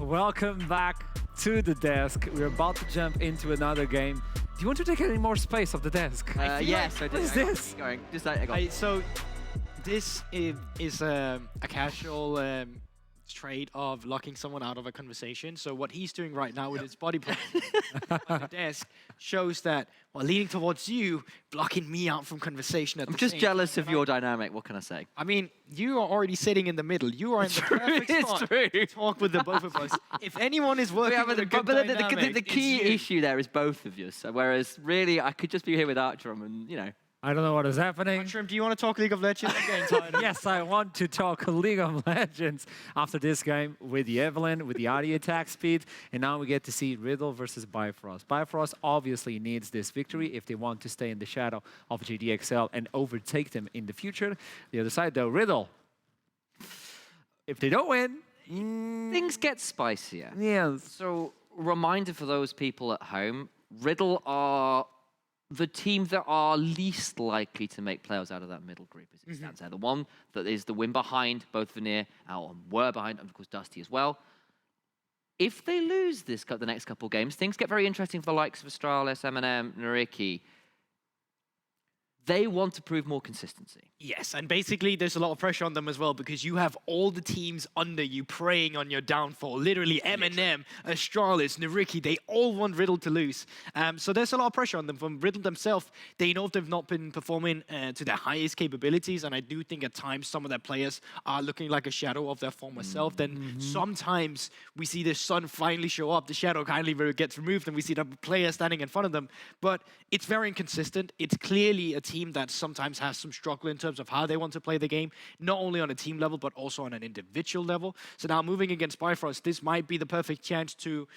welcome back to the desk. We're about to jump into another game. Do you want to take any more space off the desk? Yes, I do. What is this? Going. Just like, So this is a casual trait of locking someone out of a conversation. So what he's doing right now with his body position on the desk shows that, well, leaning towards you, blocking me out from conversation at I'm the just same jealous time. of your dynamic. What can I say? I mean, you are already sitting in the middle. You are in the perfect spot to talk with the both of us. If anyone is working with a good dynamic, the key it's you. issue there is both of you. So whereas really, I could just be here with Artrum and, you know. I don't know what is happening. Artrum, do you want to talk League of Legends again? Yes, I want to talk League of Legends after this game with the Evelyn, with the RD attack speed, and now we get to see Riddle versus Bifrost. Bifrost obviously needs this victory if they want to stay in the shadow of GDXL and overtake them in the future. The other side though, Riddle. If they don't win, Things get spicier. yes. So, reminder for those people at home, Riddle are the team that are least likely to make playoffs out of that middle group as it stands there. The one that is the win behind both Veneer and were behind, and of course Dusty as well. If they lose the next couple of games, things get very interesting for the likes of Astralis, M&M, Nariki. They want to prove more consistency. Yes, and basically there's a lot of pressure on them as well because you have all the teams under you preying on your downfall. Literally, M&M, Astralis, Nariki, they all want Riddle to lose. So there's a lot of pressure on them. From Riddle themselves, they know they've not been performing to their highest capabilities, and I do think at times some of their players are looking like a shadow of their former self. Then sometimes we see the sun finally show up, the shadow kindly gets removed, and we see the player standing in front of them. But it's very inconsistent. It's clearly a team that sometimes has some struggle in terms of how they want to play the game, not only on a team level, but also on an individual level. So now moving against Bifrost, this might be the perfect chance to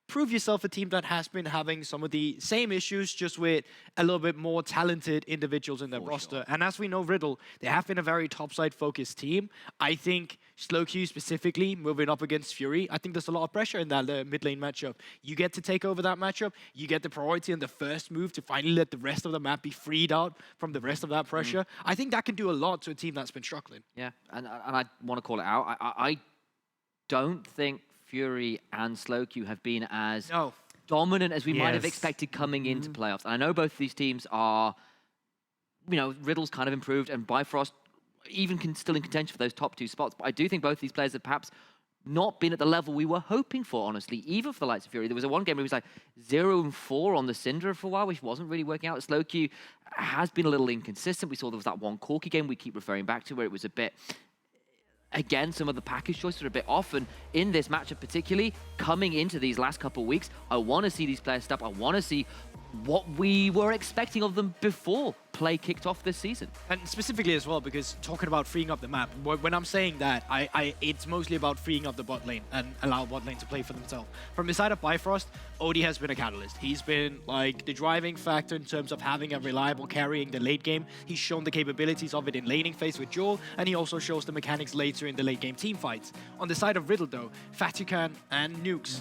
prove yourself a team that has been having some of the same issues, just with a little bit more talented individuals in their roster. Sure. And as we know, Riddle, they have been a very topside focused team. I think Slowq specifically, moving up against Fury, I think there's a lot of pressure in that mid lane matchup. You get to take over that matchup, you get the priority on the first move to finally let the rest of the map be freed out from the rest of that pressure. I think that can do a lot to a team that's been struggling. Yeah, and I want to call it out. I don't think Fury and Slowq have been as dominant as we might have expected coming into playoffs. And I know both these teams are, you know, Riddle's kind of improved and Bifrost even still in contention for those top two spots. But I do think both these players have perhaps not been at the level we were hoping for, honestly, even for the likes of Fury. There was one game where he was like 0-4 on the Syndra for a while, which wasn't really working out. Slowq has been a little inconsistent. We saw there was that one Corki game we keep referring back to where it was a bit... Again, some of the package choices are a bit off, and in this matchup particularly, coming into these last couple of weeks, I want to see these players step up. I want to see what we were expecting of them before play kicked off this season. And specifically as well, because talking about freeing up the map, when I'm saying that, it's mostly about freeing up the bot lane and allow bot lane to play for themselves. From the side of Bifrost, Odie has been a catalyst. He's been like the driving factor in terms of having a reliable carrying the late game. He's shown the capabilities of it in laning phase with Joel, and he also shows the mechanics later in the late game team fights. On the side of Riddle though, Fatukan and Nukes,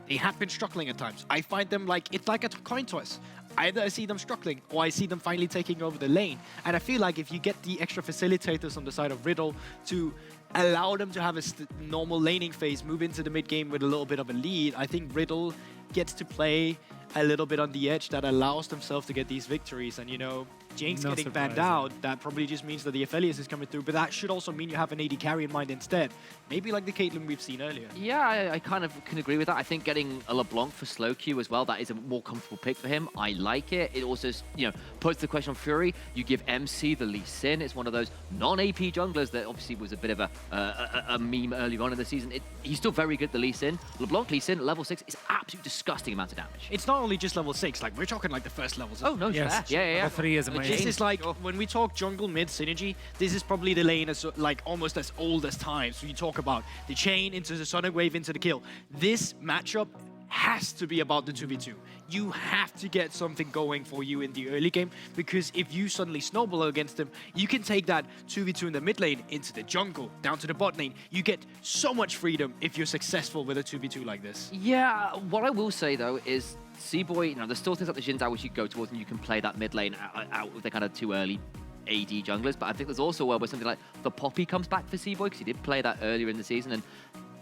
they have been struggling at times. I find them like, it's like a coin toss. Either I see them struggling or I see them finally taking over the lane. And I feel like if you get the extra facilitators on the side of Riddle to allow them to have a normal laning phase, move into the mid game with a little bit of a lead, I think Riddle gets to play a little bit on the edge that allows themselves to get these victories. And, you know, Jinx getting banned out, that probably just means that the Aphelios is coming through, but that should also mean you have an AD carry in mind instead. Maybe like the Caitlyn we've seen earlier. Yeah, I kind of can agree with that. I think getting a LeBlanc for Slowq as well, that is a more comfortable pick for him. I like it. It also, you know, puts the question on Fury. You give MC the Lee Sin. It's one of those non-AP junglers that obviously was a bit of a meme early on in the season. He's still very good, the Lee Sin. LeBlanc Lee Sin, level 6, is absolutely disgusting amount of damage. It's not only just level 6, like we're talking like the first levels. Oh, no, yes. Yeah. Level 3 is amazing. This is like, when we talk jungle mid synergy, this is probably the lane as like almost as old as time. So you talk about the chain into the sonic wave into the kill. This matchup has to be about the 2v2. You have to get something going for you in the early game, because if you suddenly snowball against them, you can take that 2v2 in the mid lane into the jungle, down to the bot lane. You get so much freedom if you're successful with a 2v2 like this. Yeah, what I will say though is C-Boy, you know, there's still things like the Xin Zhao which you go towards and you can play that mid lane out with the kind of too early AD junglers, but I think there's also a world where something like the Poppy comes back for C-Boy, because he did play that earlier in the season, and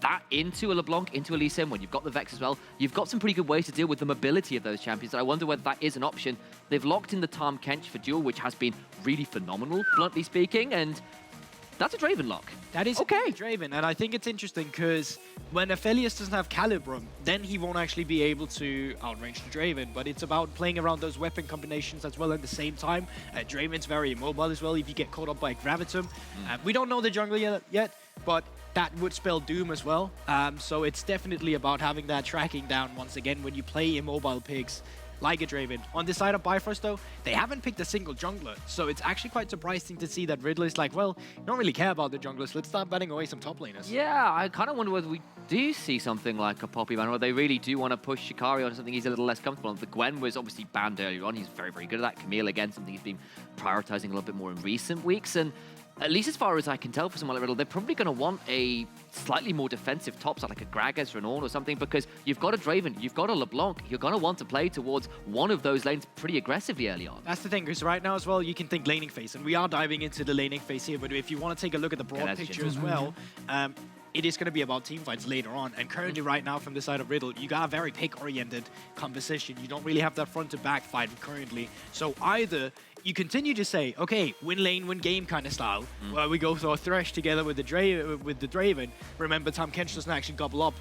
that into a LeBlanc, into a Lee Sin, when you've got the Vex as well, you've got some pretty good ways to deal with the mobility of those champions. And I wonder whether that is an option. They've locked in the Tahm Kench for duel, which has been really phenomenal, bluntly speaking, and that's a Draven lock. That is okay. Draven, and I think it's interesting because when Aphelios doesn't have Calibrum, then he won't actually be able to outrange the Draven, but it's about playing around those weapon combinations as well at the same time. Draven's very immobile as well if you get caught up by Gravitum. We don't know the jungle yet, but that would spell Doom as well. So it's definitely about having that tracking down once again when you play immobile pigs like a Draven. On the side of Bifrost though, they haven't picked a single jungler, so it's actually quite surprising to see that Riddle is like, well, you don't really care about the junglers, let's start batting away some top laners. Yeah, I kind of wonder whether we do see something like a Poppy ban, or they really do want to push Shikari onto something he's a little less comfortable on. The Gwen was obviously banned earlier on, he's very, very good at that. Camille, again, something he's been prioritizing a little bit more in recent weeks, and at least as far as I can tell for someone like Riddle, they're probably going to want a slightly more defensive top side, like a Gragas or an Ornn or something, because you've got a Draven, you've got a LeBlanc, you're going to want to play towards one of those lanes pretty aggressively early on. That's the thing, because right now as well, you can think laning phase, and we are diving into the laning phase here, but if you want to take a look at the broad picture as well, it is going to be about team fights later on, and currently right now from the side of Riddle, you got a very pick-oriented composition. You don't really have that front-to-back fight currently, so either you continue to say, okay, win lane, win game kind of style, where we go through a Thresh together with the Draven. Remember, Tahm Kench doesn't actually gobble up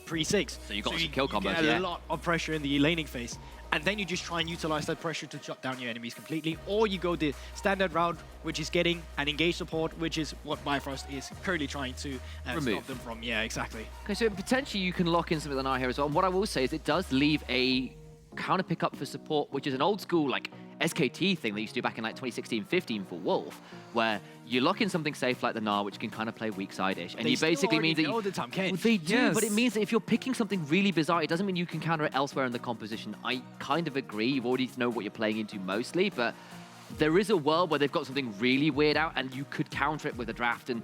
pre-6. So you got some kill combos, you get a lot of pressure in the laning phase. And then you just try and utilize that pressure to shut down your enemies completely. Or you go the standard route, which is getting an engage support, which is what Bifrost is currently trying to stop them from. Yeah, exactly. Okay, so potentially you can lock in something like that here as well. And what I will say is it does leave a counter pickup for support, which is an old school, like, SKT thing they used to do back in like 2016-15 for Wolf, where you lock in something safe like the Gnar, which can kind of play weak side-ish, and you basically mean that you the Tahm Kench. Well, they do, but it means that if you're picking something really bizarre, it doesn't mean you can counter it elsewhere in the composition. I kind of agree. You already know what you're playing into mostly, but there is a world where they've got something really weird out, and you could counter it with a draft, and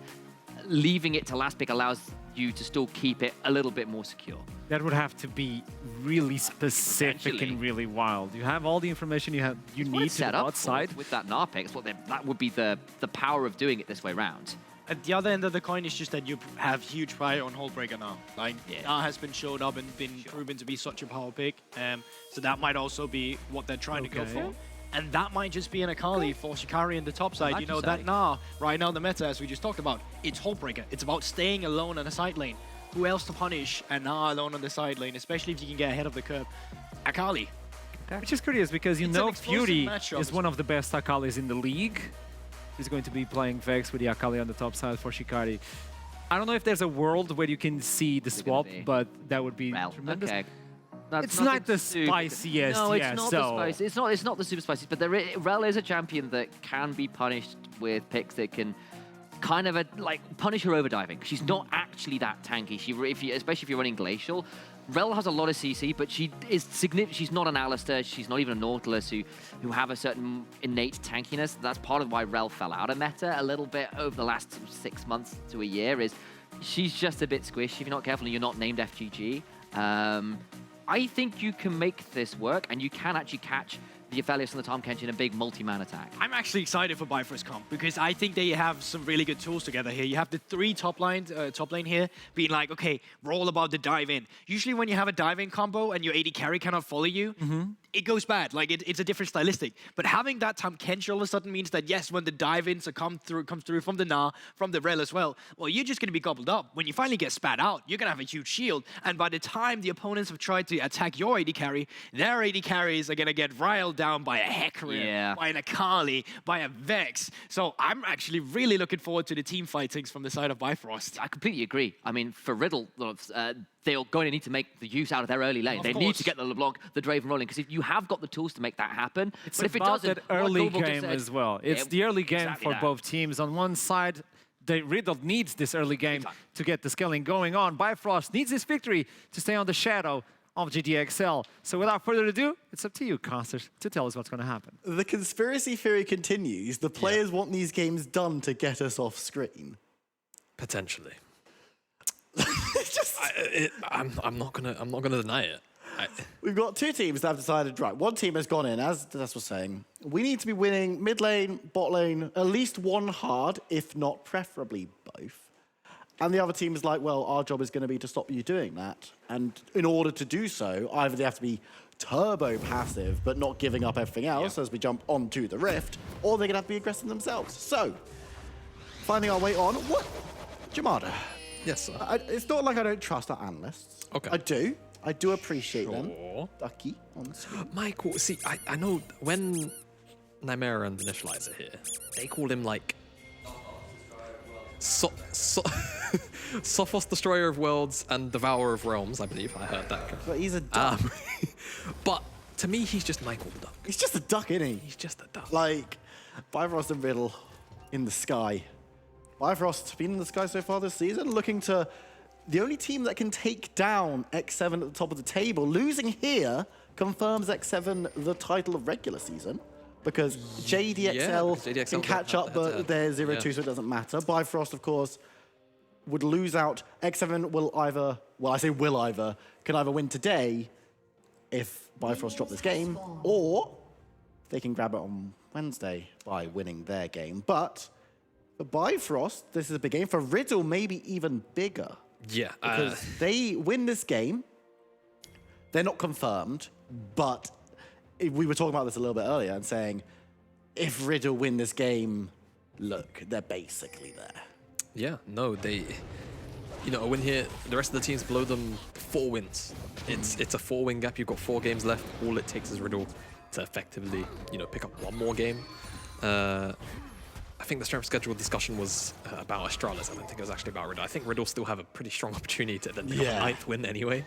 leaving it to last pick allows you to still keep it a little bit more secure. That would have to be really specific and really wild. You have all the information you need to go outside. With that Gnar pick, that would be the power of doing it this way round. At the other end of the coin is just that you have huge prior on Hullbreaker now. Like, Gnar has been showed up and been proven to be such a power pick. So that might also be what they're trying to go for. And that might just be an Akali for Shikari in the top side. You know, that Gnar, right now the meta, as we just talked about, it's Hullbreaker. It's about staying alone on a side lane. Who else to punish and Gnar alone on the side lane, especially if you can get ahead of the curve? Akali. Which is curious because you know Fury is one of the best Akalis in the league. He's going to be playing Vex with the Akali on the top side for Shikari. I don't know if there's a world where you can see the swap, but that would be tremendous. Okay. It's not the spiciest. No, it's not the spiciest. It's not the super spiciest, but Rel is a champion that can be punished with picks that can kind of punish her overdiving. She's not actually that tanky. Especially if you're running Glacial. Rel has a lot of CC, but she is significant. She's not an Alistair. She's not even a Nautilus who have a certain innate tankiness. That's part of why Rel fell out of meta a little bit over the last 6 months to a year. Is she's just a bit squishy. If you're not careful and you're not named FGG. I think you can make this work, and you can actually catch the Aphelios and the Tahm Kench in a big multi-man attack. I'm actually excited for Bifrost comp because I think they have some really good tools together here. You have the 3 top lane here being like, okay, we're all about the dive in. Usually when you have a dive in combo and your AD carry cannot follow you, it goes bad. Like it's a different stylistic. But having that Tahm Kench all of a sudden means that yes, when the dive ins comes through from the Gnar, from the Rel as well, well, you're just going to be gobbled up. When you finally get spat out, you're going to have a huge shield. And by the time the opponents have tried to attack your AD carry, their AD carries are going to get riled down by a Hecarim, by an Akali, by a Vex. So I'm actually really looking forward to the team fightings from the side of Bifrost. I completely agree. I mean, for Riddle, they're going to need to make the use out of their early lane. They need to get the LeBlanc, the Draven rolling, because if you have got the tools to make that happen, it's but if about it doesn't, that early game as well. It's the early game for both teams. On one side, the Riddle needs this early game to get the scaling going on. Bifrost needs this victory to stay on the shadow of GDXL. So without further ado, it's up to you, Costers, to tell us what's going to happen. The conspiracy theory continues. The players want these games done to get us off screen. Potentially. I'm not gonna deny it. We've got 2 teams that have decided, right, one team has gone in, as Des was saying, we need to be winning mid lane, bot lane, at least one hard, if not preferably both. And the other team is like, well, our job is going to be to stop you doing that. And in order to do so, either they have to be turbo passive, but not giving up everything else as we jump onto the Rift, or they're going to have to be aggressive themselves. So, finding our way on. What? Jamada. Yes, sir. It's not like I don't trust our analysts. Okay. I do appreciate them. Sure. Ducky on screen. Michael, see, I know when Nightmare and Initialize are here, they call him like Sophos, Destroyer of Worlds and Devourer of Realms, I believe. I heard that. But he's a duck. But to me, he's just Michael the Duck. He's just a duck, isn't he? He's just a duck. Like, Bifrost and Riddle in the sky. Bifrost's been in the sky so far this season, looking to the only team that can take down X7 at the top of the table. Losing here confirms X7 the title of regular season, because JDXL can catch up, but they're 0-2, so it doesn't matter. Bifrost, of course, would lose out. X7 will either, well, I say will either, can either win today if Bifrost drop this game, or they can grab it on Wednesday by winning their game. But for Bifrost, this is a big game. For Riddle, maybe even bigger. Yeah. Because they win this game, they're not confirmed, but we were talking about this a little bit earlier and saying, if Riddle win this game, look, they're basically there. Yeah, no, they, you know, a win here, the rest of the teams below them, 4 wins. It's a 4-win gap. You've got 4 games left. All it takes is Riddle to effectively, you know, pick up 1 more game. I think the strength schedule discussion was about Astralis. I don't think it was actually about Riddle. I think Riddle still have a pretty strong opportunity to then pick up a 9th win anyway.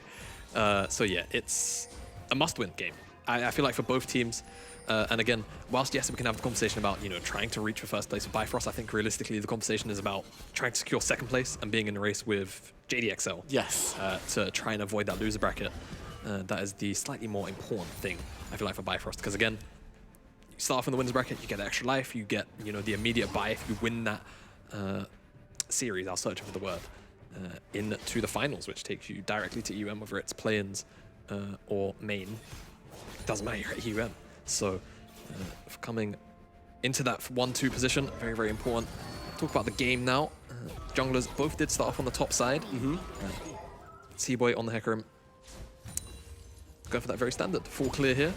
So yeah, it's a must-win game. I feel like for both teams. And again, whilst yes, we can have the conversation about, you know, trying to reach for first place for Bifrost, I think realistically the conversation is about trying to secure 2nd place and being in a race with JDXL. Yes. To try and avoid that loser bracket. That is the slightly more important thing, I feel like, for Bifrost. Because again, you start off in the winners bracket, you get extra life, you get, you know, the immediate buy if you win that series, I'll search for the word, into the finals, which takes you directly to EUM, whether it's play-ins or main. Doesn't matter, you're at EUM. So coming into that 1-2 position, very, very important. Talk about the game now. Junglers both did start off on the top side. C-Boy on the Hecarim. Go for that very standard. Full clear here.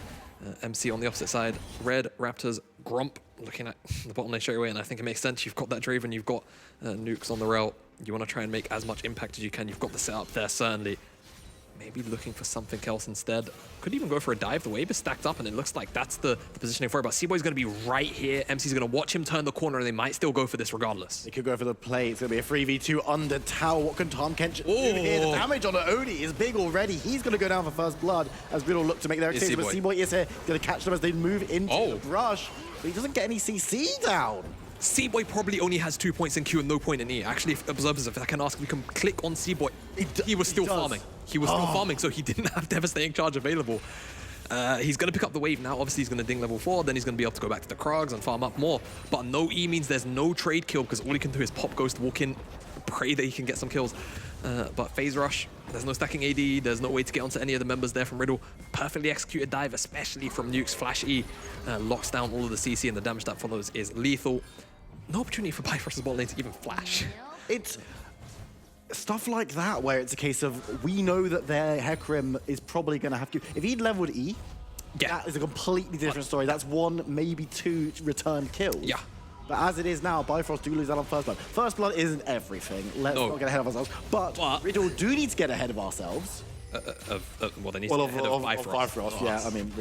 MC on the opposite side. Red, Raptors, Grump looking at the bottom lane straight away, and I think it makes sense. You've got that Draven, you've got nukes on the rail. You want to try and make as much impact as you can. You've got the setup there, certainly. Maybe looking for something else instead. Could even go for a dive. The wave is stacked up, and it looks like that's the positioning for it. But C-Boy's going to be right here. MC's going to watch him turn the corner, and they might still go for this regardless. They could go for the play. It's going to be a 3v2 under tower. What can Tom Kench do here? The damage on Oni is big already. He's going to go down for first blood as Riddle look to make their escape. But C-Boy is here. Going to catch them as they move into the brush. But he doesn't get any CC down. C-Boy probably only has 2 points in Q and no point in E. Actually, if observers, if I can ask, we can click on C-Boy. He was still farming. He was still farming, so he didn't have Devastating Charge available. He's going to pick up the wave now. Obviously, he's going to ding level 4. Then he's going to be able to go back to the Krogs and farm up more. But no E means there's no trade kill, because all he can do is pop Ghost, walk in, pray that he can get some kills. But Phase Rush, there's no stacking AD. There's no way to get onto any of the members there from Riddle. Perfectly executed dive, especially from Nuke's Flash E. Locks down all of the CC, and the damage that follows is lethal. No opportunity for Bifrost's bot lane to even flash. It's stuff like that where it's a case of, we know that their Hecarim is probably going to have to... If he'd leveled E, that is a completely different story. That's 1, maybe 2 return kills. Yeah. But as it is now, Bifrost do lose out on First Blood. First Blood isn't everything. Let's not get ahead of ourselves. But Riddle do need to get ahead of ourselves. Well, they need to get ahead of Bifrost. Yeah, I mean...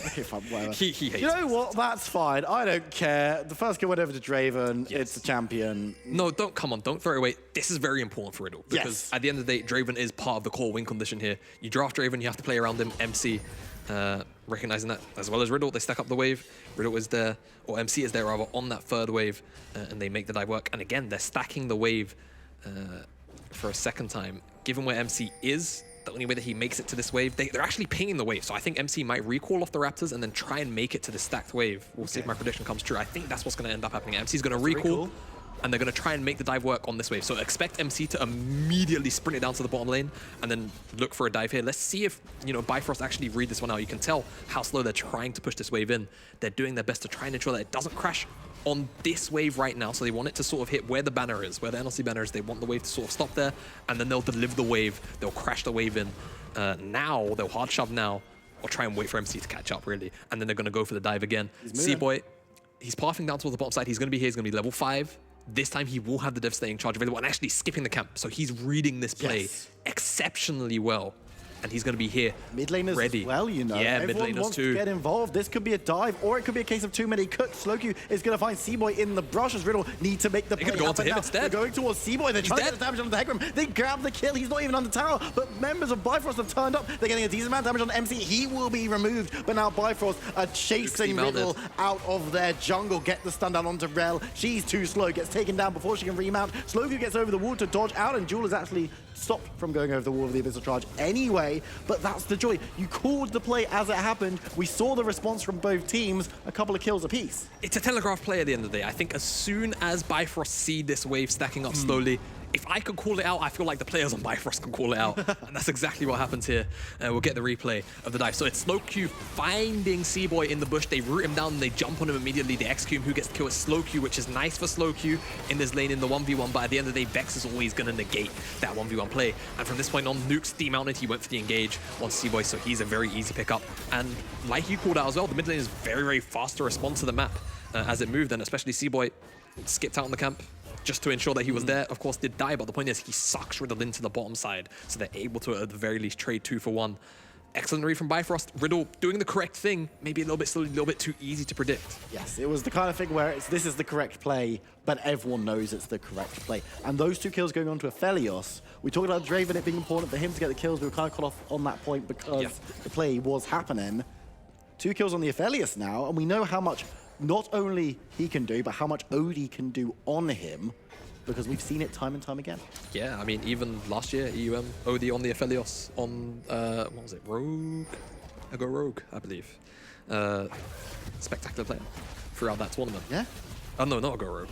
Okay, fine, whatever. He hates You know what? That's fine. I don't care. The first kill went over to Draven. It's the champion. No, don't throw it away. This is very important for Riddle, because at the end of the day, Draven is part of the core win condition here. You draft Draven, you have to play around him. MC, recognizing that, as well as Riddle, they stack up the wave. Riddle is there, or MC is there rather, on that 3rd wave, and they make the dive work. And again, they're stacking the wave for a 2nd time. Given where MC is, the only way that he makes it to this wave, they're actually pinging the wave. So I think MC might recall off the Raptors and then try and make it to the stacked wave. We'll see if my prediction comes true. I think that's what's going to end up happening. MC's going to recall, and they're going to try and make the dive work on this wave. So expect MC to immediately sprint it down to the bottom lane and then look for a dive here. Let's see if, you know, Bifrost actually read this one out. You can tell how slow they're trying to push this wave in. They're doing their best to try and ensure that it doesn't crash on this wave right now. So they want it to sort of hit where the banner is, where the NLC banner is. They want the wave to sort of stop there, and then they'll deliver the wave. They'll crash the wave in. Now, they'll hard shove now, or try and wait for MC to catch up, really. And then they're going to go for the dive again. C-Boy, he's pathing down towards the bottom side. He's going to be here. He's going to be level 5. This time, he will have the devastating charge available and actually skipping the camp. So he's reading this play exceptionally well. And he's going to be here, mid laners ready. As well, you know. Yeah, mid Everyone laners wants too. to get involved. This could be a dive, or it could be a case of too many cooks. Slowq is going to find C-Boy in the brush as Riddle need to make the play go on to happen him now. instead. They're going towards C-Boy. They're trying to get the damage on the Hecarim. They grab the kill. He's not even on the tower, but members of Bifrost have turned up. They're getting a decent amount of damage on MC. He will be removed, but now Bifrost are chasing Riddle out of their jungle. Get the stun down onto Rel. She's too slow. Gets taken down before she can remount. Slowq gets over the wall to dodge out, and Jewel is actually stopped from going over the wall of the Abyssal Charge anyway, but that's the joy. You called the play as it happened. We saw the response from both teams, a couple of kills apiece. It's a telegraph play at the end of the day. I think as soon as Bifrost see this wave stacking up slowly, if I could call it out, I feel like the players on Bifrost can call it out. And that's exactly what happens here. We'll get the replay of the dive. So it's Slowq finding C-Boy in the bush. They root him down and they jump on him immediately. They execute him. Who gets the kill is Slowq, which is nice for Slowq in this lane in the 1v1. But at the end of the day, Vex is always going to negate that 1v1 play. And from this point on, Nuke's demounted. He went for the engage on C-Boy, so he's a very easy pickup. And like you called out as well, the mid lane is very, very fast to respond to the map as it moved. And especially C-Boy skipped out on the camp just to ensure that he was there. Of course, did die, but the point is he sucks Riddle into the bottom side, so they're able to, at the very least, trade 2 for 1. Excellent read from Bifrost. Riddle doing the correct thing, maybe a little bit slowly, a little bit too easy to predict. Yes, it was the kind of thing where this is the correct play, but everyone knows it's the correct play. And those 2 kills going on to Aphelios, we talked about Draven, it being important for him to get the kills. We were kind of cut off on that point because the play was happening. 2 kills on the Aphelios now, and we know how much not only he can do, but how much Odie can do on him, because we've seen it time and time again. Yeah, I mean, even last year, EUM, Odie on the Aphelios on, what was it, Rogue? I go Rogue, I believe. Spectacular player throughout that tournament. Yeah? Oh, no, not a go Rogue.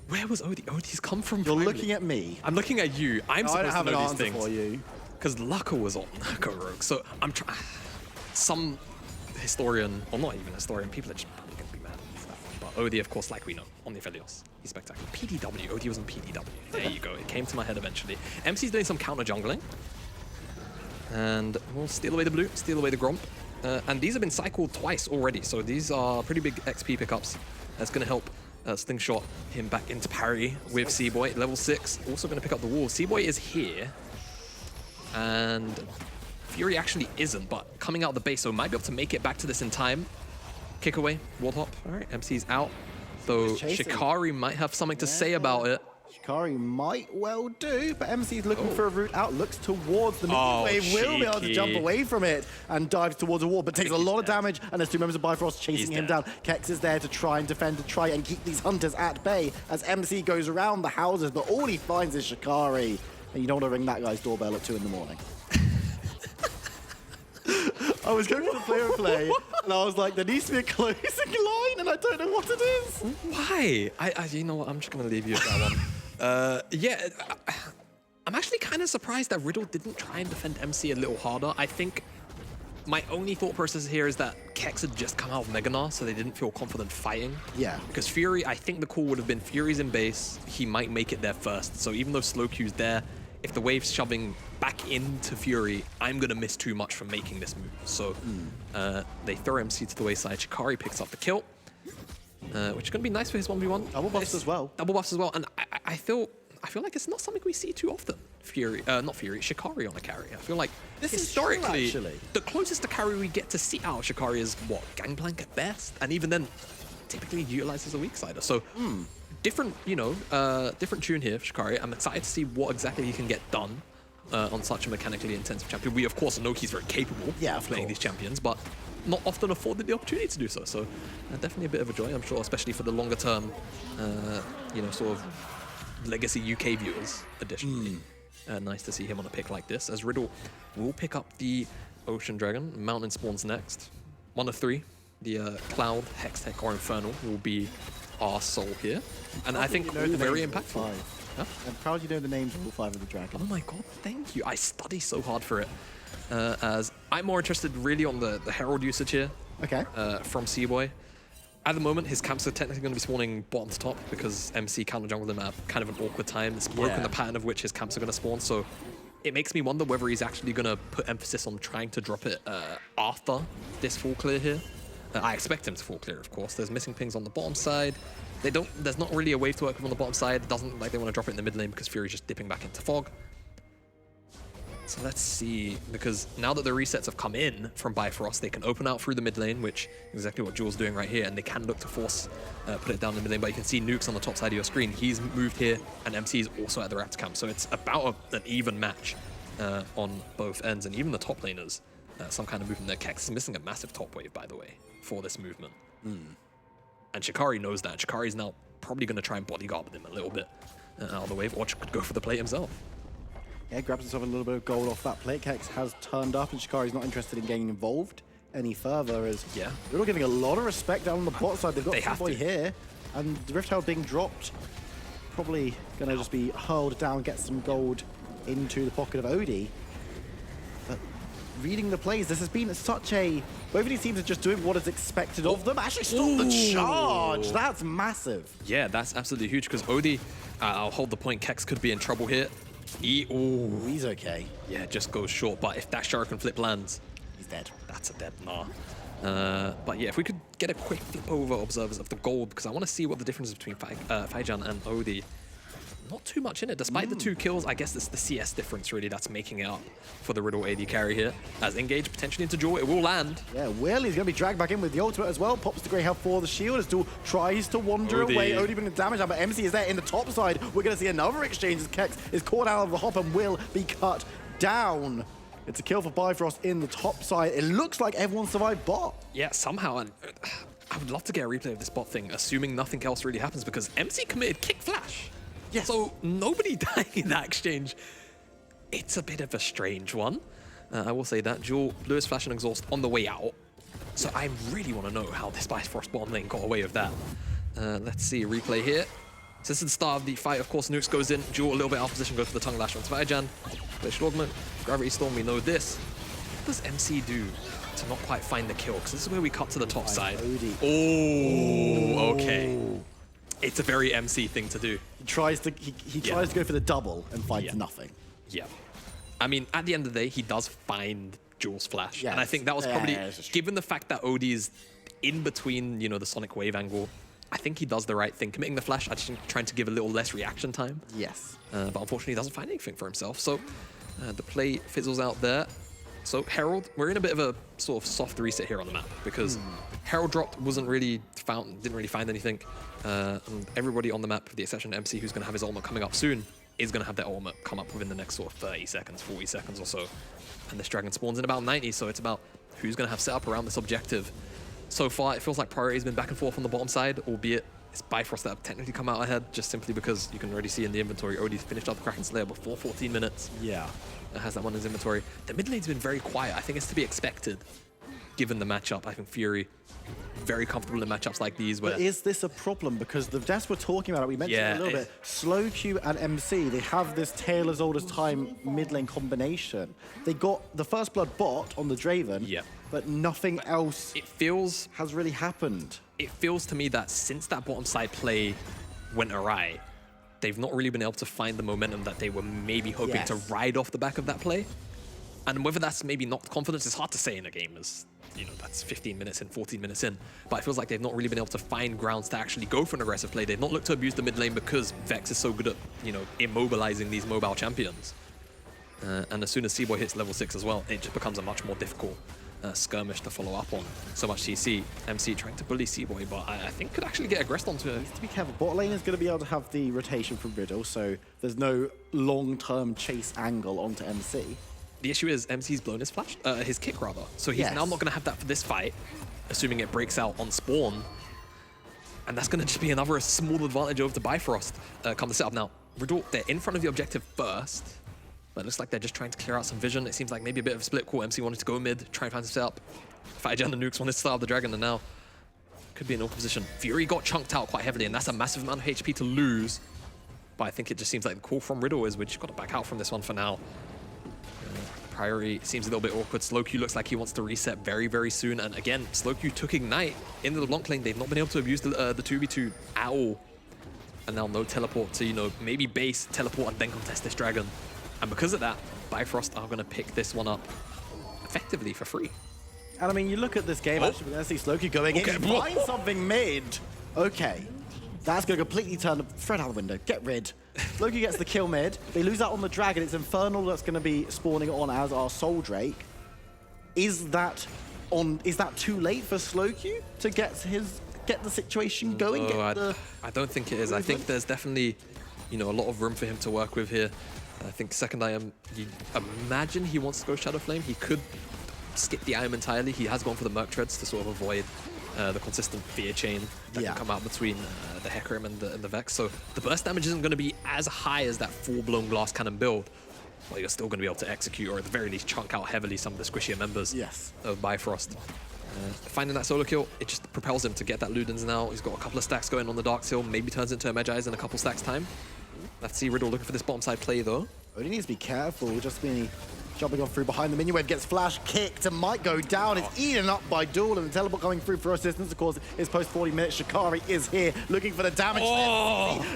Where was Odie? Odie's come from You're finally. looking at me. I'm looking at you. I'm No, I supposed don't have to know an these answer things. for you. Because Lucca was on Go Rogue. So I'm trying. Some historian, or not even historian, people are just probably going to be mad at that one. But Odie, of course, like we know, on the Aphelios. He's spectacular. PDW. Odie was on PDW. There you go. It came to my head eventually. MC's doing some counter jungling. And we'll steal away the blue, steal away the Gromp. And these have been cycled twice already. So these are pretty big XP pickups. That's going to help Slingshot him back into parry with C-Boy. Level 6. Also going to pick up the wall. C-Boy is here. And Fury actually isn't, but coming out of the base, so might be able to make it back to this in time. Kick away, wall hop. All right, MC's out. So Shikari might have something to say about it. Shikari might well do, but MC's looking for a route out, looks towards the mid wave, will be able to jump away from it and dives towards a wall, but takes a lot of damage, and there's 2 members of Bifrost chasing him down. Kex is there to try and defend, to try and keep these hunters at bay as MC goes around the houses, but all he finds is Shikari, and you don't want to ring that guy's doorbell at 2 in the morning. I was going for the play, and I was like, there needs to be a closing line, and I don't know what it is. Why? You know what? I'm just going to leave you with that one. Yeah, I'm actually kind of surprised that Riddle didn't try and defend MC a little harder. I think my only thought process here is that Kex had just come out of Meganar, so they didn't feel confident fighting. Yeah. Because Fury, I think the call would have been Fury's in base. He might make it there first. So even though Slowq's there, if the wave's shoving back into Fury, I'm going to miss too much from making this move. So they throw MC to the wayside. Shikari picks up the kill, which is going to be nice for his 1v1. Double buffs as well. Double buffs as well. And I feel like it's not something we see too often. Not Fury, Shikari on a carry. I feel like this historically, is true, actually. The closest to carry we get to see out of Shikari is what? Gangplank at best? And even then, typically utilizes a weak sider. So different, different tune here for Shikari. I'm excited to see what exactly he can get done on such a mechanically intensive champion. We, of course, know he's very capable of playing these champions, but not often afforded the opportunity to do so. So definitely a bit of a joy, I'm sure, especially for the longer term, sort of legacy UK viewers, additionally. Nice to see him on a pick like this, as Riddle will pick up the Ocean Dragon. Mountain spawns next. 1 of 3. The Cloud, Hextech, or Infernal will be our soul here. And I think all very impactful. Huh? I'm proud you know the names of all 5 of the dragons. Oh my god, thank you. I study so hard for it. As I'm more interested really on the Herald usage here. Okay. From C-Boy. At the moment, his camps are technically going to be spawning bottom to top because MC counter jungled him at kind of an awkward time. It's broken the pattern of which his camps are going to spawn, so it makes me wonder whether he's actually going to put emphasis on trying to drop it after this full clear here. I expect him to full clear, of course. There's missing pings on the bottom side. There's not really a wave to work with on the bottom side. It doesn't look like they want to drop it in the mid lane because Fury's just dipping back into fog. So let's see, because now that the resets have come in from Bifrost, they can open out through the mid lane, which is exactly what Jules doing right here, and they can look to force put it down in the mid lane, but you can see Nuke's on the top side of your screen. He's moved here, and MC is also at the Raptor camp, so it's about an even match on both ends, and even the top laners, some kind of movement there. Kex is missing a massive top wave, by the way, for this movement. And Shikari knows that. Shikari's now probably going to try and bodyguard with him a little bit out of the wave, or could go for the plate himself. Yeah, grabs himself a little bit of gold off that plate. Kex has turned up, and Shikari's not interested in getting involved any further. As they're all getting a lot of respect down on the bot side. They've got Seaboy here, and the Rift Herald being dropped. Probably going to just be hurled down, get some gold into the pocket of Odie. But reading the plays, this has been such a... Both of these teams are just doing what is expected of them. Actually stop the charge. That's massive. Yeah, that's absolutely huge, because Odie, I'll hold the point, Kex could be in trouble here. He's okay. Yeah, just goes short, but if that Shuriken flip lands, he's dead. That's a dead nah. But yeah, if we could get a quick flip over, observers, of the gold, because I want to see what the difference is between Faijan and Odie. Not too much in it, despite the 2 kills. I guess it's the CS difference, really, that's making it up for the Riddle AD carry here. As engaged potentially into Jewel, it will land. Yeah, Will, he's going to be dragged back in with the ultimate as well. Pops the Grey Health for the shield as Duel tries to wander away. Odie bringing the damage down, but MC is there in the top side. We're going to see another exchange as Kex is caught out of the hop and will be cut down. It's a kill for Bifrost in the top side. It looks like everyone survived bot. Yeah, somehow. And I would love to get a replay of this bot thing, assuming nothing else really happens, because MC committed kick flash. Yes. So nobody dying in that exchange. It's a bit of a strange one. I will say that. Jewel blew his flash and exhaust on the way out. So I really want to know how this Bifrost bottom lane got away with that. Let's see, replay here. So this is the start of the fight. Of course, Nukes goes in. Jewel a little bit out of position, goes for the tongue lash onto Vajan. Glacial Augment, Gravity Storm, we know this. What does MC do to not quite find the kill? Because this is where we cut to the top side. Oh, okay. It's a very MC thing to do. He tries to go for the double and finds nothing. Yeah. I mean, at the end of the day, he does find Jules' flash. And I think that was probably, given the fact that Odie's in between, you know, the Sonic Wave angle, I think he does the right thing. Committing the flash, I just think trying to give a little less reaction time. Yes. But unfortunately, he doesn't find anything for himself. So the play fizzles out there. So Herald, we're in a bit of a sort of soft reset here on the map, because Herald dropped, wasn't really found, didn't really find anything. And everybody on the map, with the exception of MC, who's going to have his ultimate coming up soon, is going to have their ultimate come up within the next sort of 30 seconds, 40 seconds or so. And this dragon spawns in about 90, so it's about who's going to have set up around this objective. So far, it feels like priority has been back and forth on the bottom side, albeit it's Bifrost that have technically come out ahead, just simply because you can already see in the inventory, Odie's finished up the Kraken Slayer before 14 minutes. Yeah. Has that one in his inventory. The mid lane's been very quiet. I think it's to be expected, given the matchup. I think Fury, very comfortable in matchups like these. Where but is this a problem? Because the devs were talking about it, we mentioned it a little bit. Slow Q and MC, they have this tale as old as time mid lane combination. They got the first blood bot on the Draven, but nothing else has really happened. It feels to me that since that bottom side play went awry, they've not really been able to find the momentum that they were maybe hoping to ride off the back of that play. And whether that's maybe knocked confidence is hard to say in a game, as you know, that's 15 minutes in, 14 minutes in. But it feels like they've not really been able to find grounds to actually go for an aggressive play. They've not looked to abuse the mid lane because Vex is so good at, you know, immobilizing these mobile champions. And as soon as Seaboy hits level 6 as well, it just becomes a much more difficult skirmish to follow up on. So much CC. MC trying to bully Seaboy, but I think could actually get aggressed onto it. Needs to be careful. Bot lane is going to be able to have the rotation from Riddle, so there's no long-term chase angle onto MC. The issue is MC's blown his flash, his kick rather. So he's now not going to have that for this fight, assuming it breaks out on spawn. And that's going to just be another small advantage over to Bifrost come to set up now. Riddle, they're in front of the objective first, but it looks like they're just trying to clear out some vision. It seems like maybe a bit of a split call. MC wanted to go mid, try and find some setup. Faijan and Nukes wanted to start the dragon, and now could be in awkward position. Fury got chunked out quite heavily, and that's a massive amount of HP to lose. But I think it just seems like the call from Riddle is we just got to back out from this one for now. priority seems a little bit awkward. Slowq looks like he wants to reset very, very soon. And again, Slowq took Ignite into the Blanc lane. They've not been able to abuse the 2v2 at all. And now no teleport to, you know, maybe base, teleport, and then contest this dragon. And because of that, Bifrost are going to pick this one up effectively for free. And I mean, you look at this game, actually, we're going to see Slowq going in, find something mid. Okay, that's going to completely turn the thread out the window. Get rid. Slowq gets the kill mid. They lose out on the dragon. It's Infernal that's going to be spawning on as our Soul Drake. Is that too late for Slowq to get the situation going? I don't think it is. I think there's definitely, you know, a lot of room for him to work with here. I think second item, you imagine he wants to go Shadow Flame. He could skip the item entirely. He has gone for the Merc Treads to sort of avoid the consistent fear chain that can come out between the Hecarim and the Vex. So the burst damage isn't going to be as high as that full-blown Glass Cannon build, but you're still going to be able to execute, or at the very least chunk out heavily some of the squishier members of Bifrost. Finding that solo kill, it just propels him to get that Ludens now. He's got a couple of stacks going on the Dark Seal, maybe turns into a Medjai's in a couple stacks time. Let's see Riddle looking for this bottom side play though. Only needs to be careful, just being jumping off through behind the minion wave, gets flash kicked and might go down. It's eaten up by Duel, and the teleport coming through for assistance. Of course, it's post 40 minutes. Shikari is here looking for the damage.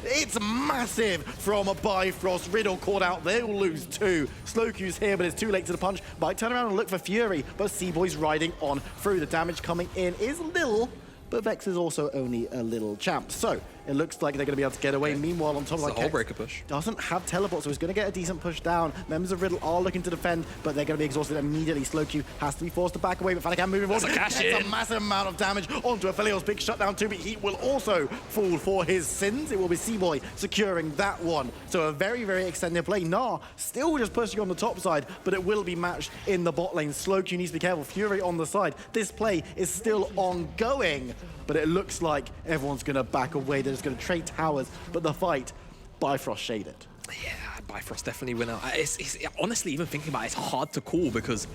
It's massive from a Bifrost. Riddle caught out. They'll lose 2. Slowq's here, but it's too late to the punch. Might turn around and look for Fury, but C-Boy's riding on through. The damage coming in is little, but Vex is also only a little champ. So it looks like they're going to be able to get away. Meanwhile, on top of that, Hullbreaker push doesn't have teleport, so he's going to get a decent push down. Members of Riddle are looking to defend, but they're going to be exhausted immediately. Slowq has to be forced to back away, but Fanacan moving forward. That's a massive amount of damage onto Aphelios. Big shutdown too, but he will also fall for his sins. It will be C-Boy securing that one. So a very, very extended play. Nah, still just pushing on the top side, but it will be matched in the bot lane. Slowq needs to be careful. Fury on the side. This play is still ongoing, but it looks like everyone's going to back away. They're just going to trade towers. But the fight, Bifrost shaded. Yeah, Bifrost definitely went out. It's honestly, even thinking about it, it's hard to call because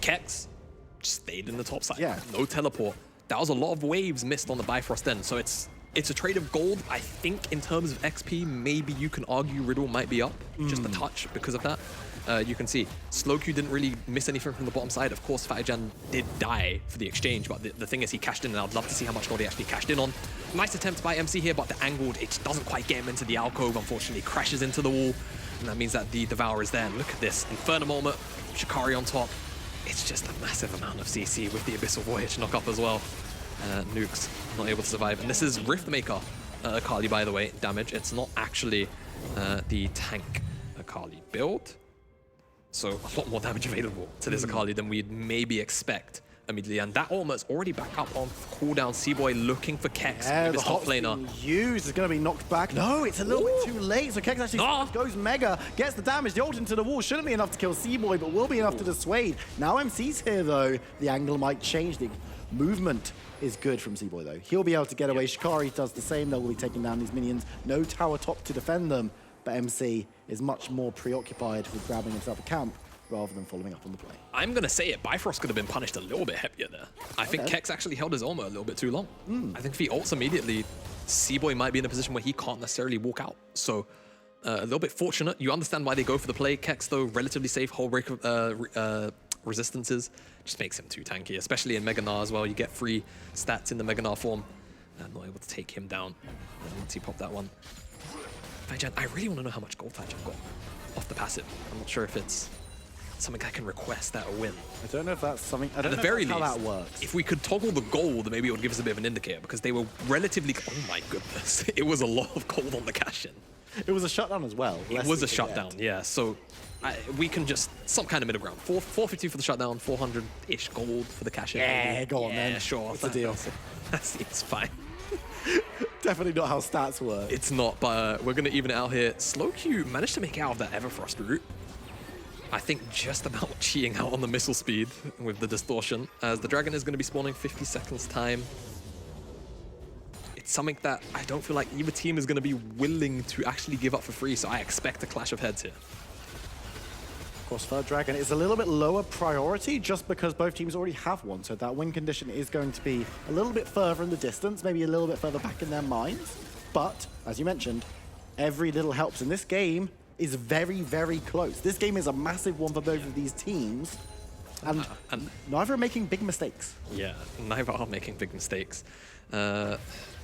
Kex stayed in the top side. Yeah. No teleport. That was a lot of waves missed on the Bifrost end. So it's a trade of gold. I think in terms of XP, maybe you can argue Riddle might be up just a touch because of that. You can see Slowq didn't really miss anything from the bottom side. Of course, Fatijan did die for the exchange, but the thing is he cashed in, and I'd love to see how much gold he actually cashed in on. Nice attempt by MC here, but the angled, it just doesn't quite get him into the alcove. Unfortunately, crashes into the wall, and that means that the Devour is there. And look at this, Inferno moment, Shikari on top. It's just a massive amount of CC with the Abyssal Voyage knock up as well. Nukes not able to survive, and this is Riftmaker Akali, by the way, damage. It's not actually the tank Akali build. So a lot more damage available to this Akali than we'd maybe expect immediately. And that ultimate's already back up on cooldown. C-Boy looking for Kex with his top laner. Used is going to be knocked back. No, it's a little bit too late. So Kex actually goes mega, gets the damage. The ult into the wall shouldn't be enough to kill C-Boy, but will be enough to dissuade. Now MC's here though. The angle might change. The movement is good from C-Boy though. He'll be able to get away. Shikari does the same. They'll be taking down these minions. No tower top to defend them. But MC is much more preoccupied with grabbing himself a camp rather than following up on the play. I'm going to say it, Bifrost could have been punished a little bit heavier there. I think Kex actually held his armor a little bit too long. I think if he ults immediately, C-Boy might be in a position where he can't necessarily walk out. So a little bit fortunate. You understand why they go for the play. Kex, though, relatively safe hull break resistances. Just makes him too tanky, especially in Mega Gnar as well. You get free stats in the Mega Gnar form. Not able to take him down once he popped that one. Faijan, I really want to know how much gold Faijan got off the passive. I'm not sure if it's something I can request at a win. I don't know if that's something, I don't know how that works. If we could toggle the gold, maybe it would give us a bit of an indicator, because they were relatively, oh my goodness, it was a lot of gold on the cash-in. It was a shutdown as well. It was a shutdown, yeah. So we can just, some kind of middle ground. 450 for the shutdown, 400-ish gold for the cash-in. Yeah, go on then. Yeah, sure. What's the deal? That seems fine. Definitely not how stats work. It's not, but we're going to even it out here. Slowq managed to make it out of that Everfrost route. I think just about cheating out on the missile speed with the distortion, as the dragon is going to be spawning 50 seconds time. It's something that I don't feel like either team is going to be willing to actually give up for free, so I expect a clash of heads here. Of course, third dragon is a little bit lower priority just because both teams already have one, so that win condition is going to be a little bit further in the distance, maybe a little bit further back in their minds. But, as you mentioned, every little helps in this game. is very, very close. This game is a massive one for both of these teams. And neither are making big mistakes. Yeah, neither are making big mistakes.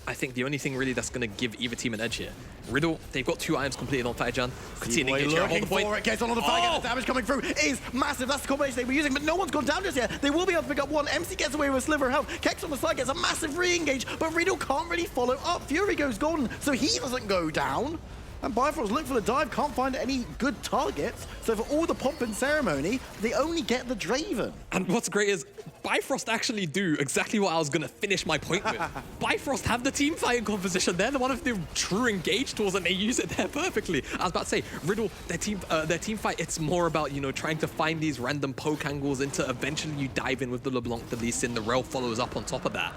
I think the only thing really that's going to give either team an edge here. Riddle, they've got 2 items completed on Firejan. Could see an engage here, hold the point. It gets on the fire, the damage coming through is massive. That's the combination they were using, but no one's gone down just yet. They will be able to pick up one. MC gets away with a sliver of health. Kex on the side gets a massive re-engage, but Riddle can't really follow up. Fury goes golden, so he doesn't go down. And Bifrost look for the dive, can't find any good targets. So for all the pomp and ceremony, they only get the Draven. And what's great is Bifrost actually do exactly what I was going to finish my point with. Bifrost have the team fighting composition. They're the one of the true engage tools, and they use it there perfectly. I was about to say, Riddle, their team fight, it's more about, you know, trying to find these random poke angles into eventually you dive in with the LeBlanc, the Lee Sin, the Rel follows up on top of that.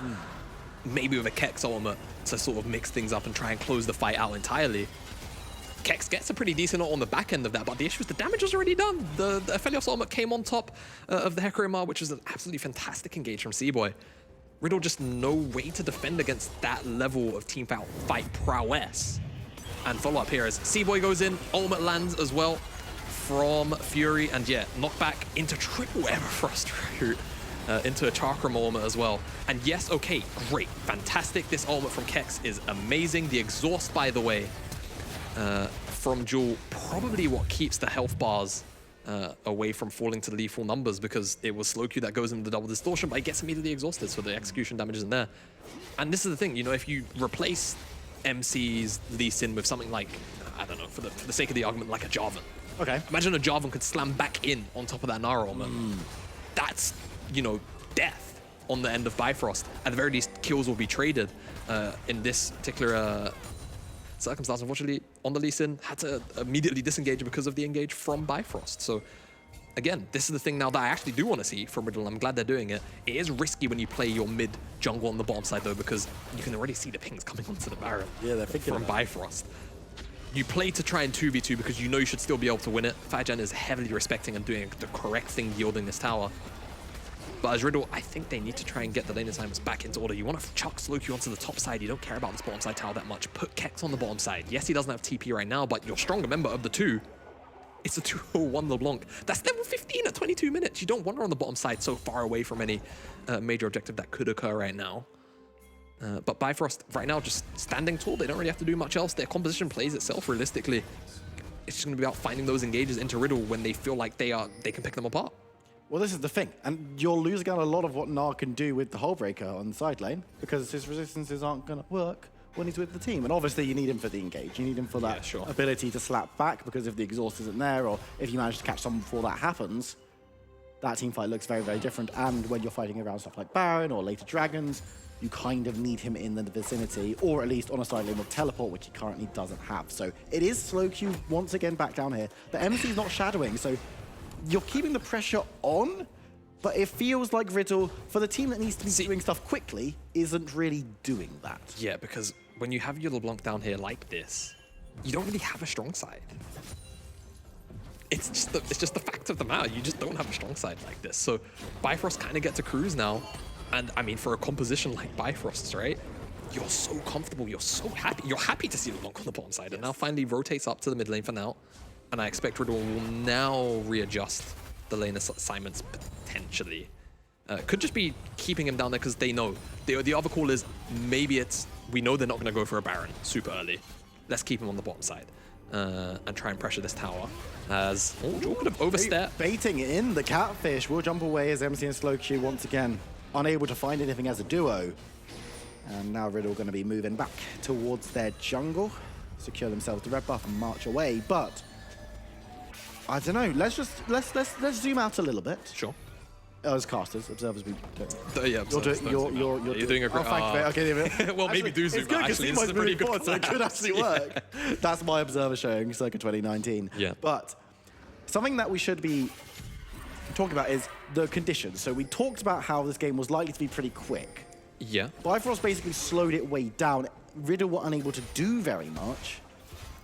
Maybe with a Kex ultimate to sort of mix things up and try and close the fight out entirely. Kex gets a pretty decent ult on the back end of that, but the issue is the damage was already done. The Aphelios ultimate came on top of the Hecarimar, which was an absolutely fantastic engage from C-Boy. Riddle just no way to defend against that level of team fight prowess. And follow-up here as C-Boy goes in, ultimate lands as well from Fury, and yeah, knockback into triple Everfrost route. Into a Chakram ultimate as well. And yes, okay, great, fantastic. This ultimate from Kex is amazing. The exhaust, by the way, from Jewel, probably what keeps the health bars away from falling to lethal numbers, because it was slow Q that goes into the double distortion, but he gets immediately exhausted, so the execution damage isn't there. And this is the thing, you know, if you replace MC's Lee Sin with something like, I don't know, for the sake of the argument, like a Jarvan. Okay. Imagine a Jarvan could slam back in on top of that Nara ultimate. That's, you know, death on the end of Bifrost. At the very least, kills will be traded in this particular circumstance. Unfortunately, on the Lee Sin, had to immediately disengage because of the engage from Bifrost. So again, this is the thing now that I actually do want to see from Riddle. I'm glad they're doing it. It is risky when you play your mid jungle on the bottom side though, because you can already see the pings coming onto the Baron from Bifrost. You play to try and 2v2 because you know you should still be able to win it. Fajan is heavily respecting and doing the correct thing, yielding this tower. But as Riddle, I think they need to try and get the lane assignments back into order. You want to chuck Slowq onto the top side. You don't care about this bottom side tower that much. Put Kex on the bottom side. Yes, he doesn't have TP right now, but your stronger member of the two, it's a 201 LeBlanc. That's level 15 at 22 minutes. You don't want her on the bottom side so far away from any major objective that could occur right now. But Bifrost, right now, just standing tall. They don't really have to do much else. Their composition plays itself realistically. It's just going to be about finding those engages into Riddle when they feel like they can pick them apart. Well, this is the thing, and you're losing out a lot of what Nar can do with the Hullbreaker on the side lane, because his resistances aren't going to work when he's with the team. And obviously, you need him for the engage. You need him for that ability to slap back, because if the exhaust isn't there, or if you manage to catch someone before that happens, that team fight looks very, very different. And when you're fighting around stuff like Baron or later Dragons, you kind of need him in the vicinity, or at least on a side lane with teleport, which he currently doesn't have. So it is slow Q once again back down here. The MC's not shadowing, so you're keeping the pressure on, but it feels like Riddle, for the team that needs to be doing stuff quickly, isn't really doing that. Yeah, because when you have your LeBlanc down here like this, you don't really have a strong side. It's just the fact of the matter. You just don't have a strong side like this. So Bifrost kind of gets to cruise now. And I mean, for a composition like Bifrost's, right? You're so comfortable, you're so happy. You're happy to see LeBlanc on the bottom side. And now finally rotates up to the mid lane for now. And I expect Riddle will now readjust the lane assignments potentially. Could just be keeping him down there because they know. The other call is maybe we know they're not going to go for a Baron super early. Let's keep him on the bottom side and try and pressure this tower. As Jewel could have overstepped. Baiting in the catfish will jump away as MC and Slowq once again unable to find anything as a duo. And now Riddle going to be moving back towards their jungle, secure themselves the red buff and march away. But I don't know. Let's zoom out a little bit. Sure. As casters, observers, we don't. Yeah, observers, you're doing a great. Oh, thank you. Okay, well, maybe do zoom. It's good because this is a pretty good so it could actually work. That's my observer showing circa 2019. Yeah. But something that we should be talking about is the conditions. So we talked about how this game was likely to be pretty quick. Yeah. Bifrost basically slowed it way down. Riddle were unable to do very much.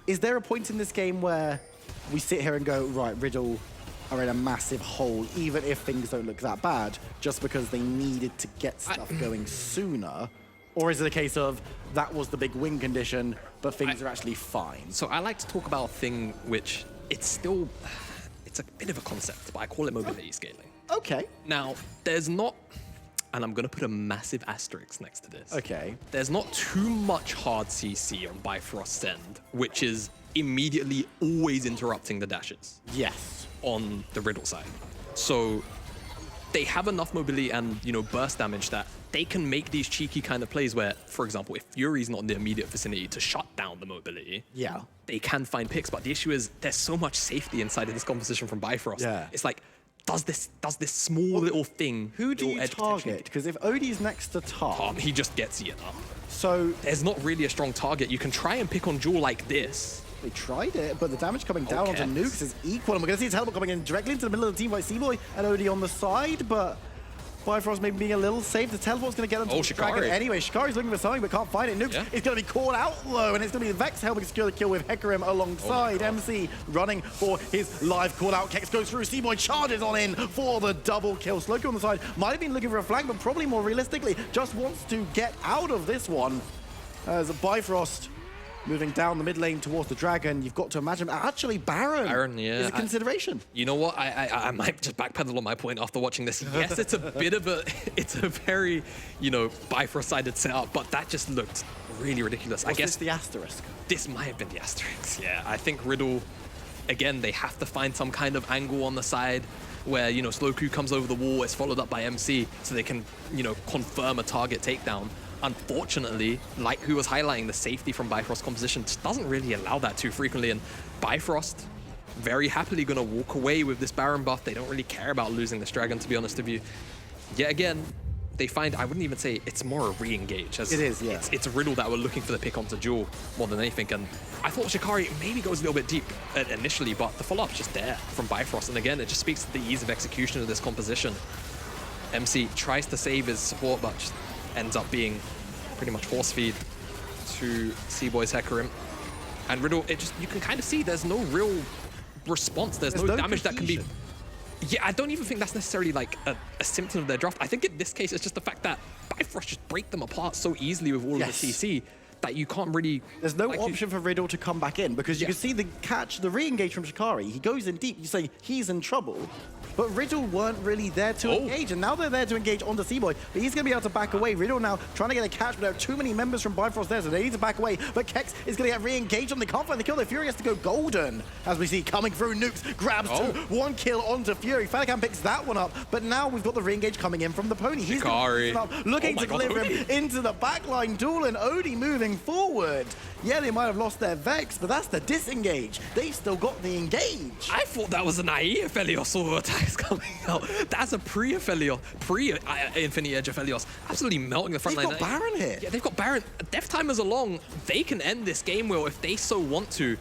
Is there a point in this game where we sit here and go, right, Riddle are in a massive hole, even if things don't look that bad, just because they needed to get stuff going sooner? Or is it a case of that was the big win condition, but things are actually fine? So I like to talk about a thing which it's a bit of a concept, but I call it mobility scaling. Okay. Now, there's not, and I'm going to put a massive asterisk next to this. Okay. There's not too much hard CC on Bifrost's end, which is immediately always interrupting the dashes. Yes. On the Riddle side. So they have enough mobility and, you know, burst damage that they can make these cheeky kind of plays where, for example, if Fury's not in the immediate vicinity to shut down the mobility, yeah, they can find picks. But the issue is there's so much safety inside of this composition from Bifrost. Yeah. It's like, does this small little thing... Who do you target? Because if Odie's next to Tom... he just gets eaten up. So... There's not really a strong target. You can try and pick on Jewel like this. They tried it, but the damage coming down onto Nukes is equal. And we're going to see his teleport coming in directly into the middle of the team by C-Boy and Odie on the side, but... Bifrost maybe being a little safe. The teleport's going to get them to the Dragon anyway. Shikari's looking for something, but can't find it. Nukes is going to be called out low, and it's going to be Vex helping secure the kill with Hecarim alongside. MC running for his live call out. Kex goes through. C-Boy charges on in for the double kill. Slowky on the side might have been looking for a flank, but probably more realistically just wants to get out of this one. As Bifrost moving down the mid lane towards the Dragon, you've got to imagine actually Baron is a consideration. You know what? I might just backpedal on my point after watching this. Yes, it's a bit of a, it's a very, you know, Bifrost-sided setup, but that just looked really ridiculous. I guess the asterisk. This might have been the asterisk. Yeah, I think Riddle, again, they have to find some kind of angle on the side where, you know, Slowku comes over the wall, it's followed up by MC, so they can, you know, confirm a target takedown. Unfortunately, like who was highlighting, the safety from Bifrost composition just doesn't really allow that too frequently, and Bifrost very happily going to walk away with this Baron buff. They don't really care about losing this Dragon, to be honest with you. Yet again, they find, I wouldn't even say it's more a re-engage. It is, yeah. It's Riddle that were looking for the pick onto Jewel more than anything, and I thought Shikari maybe goes a little bit deep initially, but the follow-up's just there from Bifrost, and again, it just speaks to the ease of execution of this composition. MC tries to save his support, but just ends up being pretty much force feed to C-Boy's Hecarim. And Riddle, it just, you can kind of see there's no real response. There's no damage that can be... Yeah, I don't even think that's necessarily like a symptom of their draft. I think in this case, it's just the fact that Bifrost just break them apart so easily with all of the CC that you can't really... There's no option for Riddle to come back in, because you can see the catch, the re-engage from Shikari. He goes in deep, you say he's in trouble, but Riddle weren't really there to engage, and now they're there to engage onto C-Boy, but he's going to be able to back away. Riddle now trying to get a catch, but there are too many members from Bifrost there, so they need to back away, but Kex is going to get re-engaged on. They can't find the kill. The Fury has to go golden, as we see coming through. Nukes grabs two, one kill onto Fury. Fanacan picks that one up, but now we've got the re-engage coming in from the Pony. He's looking to deliver him into the backline. Duel and Odie moving forward. Yeah, they might have lost their Vex, but that's the disengage. They've still got the engage. I thought that was an IE Aphelios auto attacks coming out. That's a pre-Aphelios, pre-Infinity Edge Aphelios. Absolutely melting the front line. They've got Baron here. Yeah, they've got Baron. Death timers along, they can end this game well if they so want to.